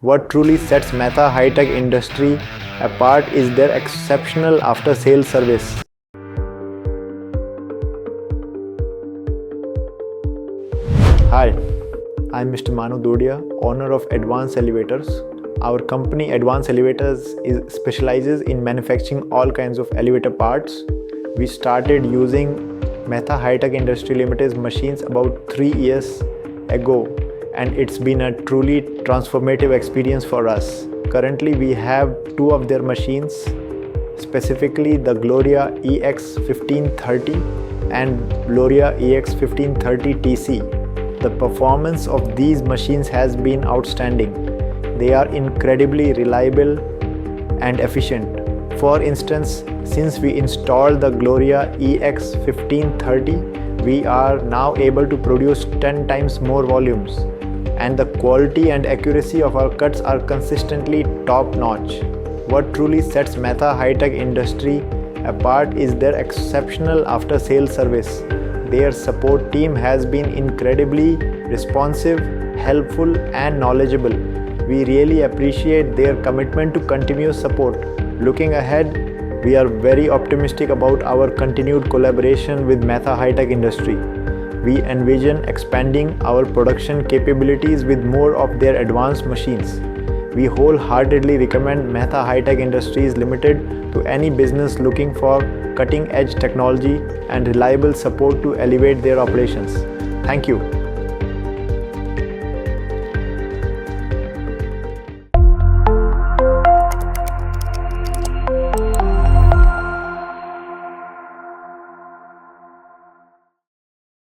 What truly sets Mehta Hitech Industry apart is their exceptional after-sales service. Hi, I'm Mr. Manu Dodia, owner of Advanced Elevators. Our company Advanced Elevators specializes in manufacturing all kinds of elevator parts. We started using Mehta Hitech Industries Limited's machines about 3 years ago, and it's been a truly transformative experience for us. Currently, we have 2 of their machines, specifically the Gloria EX 1530 and Gloria EX 1530 TC. The performance of these machines has been outstanding. They are incredibly reliable and efficient. For instance, since we installed the Gloria EX 1530, we are now able to produce 10 times more volumes, and the quality and accuracy of our cuts are consistently top-notch. What truly sets Mehta Hitech Industry apart is their exceptional after-sales service. Their support team has been incredibly responsive, helpful, and knowledgeable. We really appreciate their commitment to continuous support. Looking ahead, we are very optimistic about our continued collaboration with Mehta Hitech Industry. We envision expanding our production capabilities with more of their advanced machines. We wholeheartedly recommend Mehta Hitech Industries Limited to any business looking for cutting-edge technology and reliable support to elevate their operations. Thank you.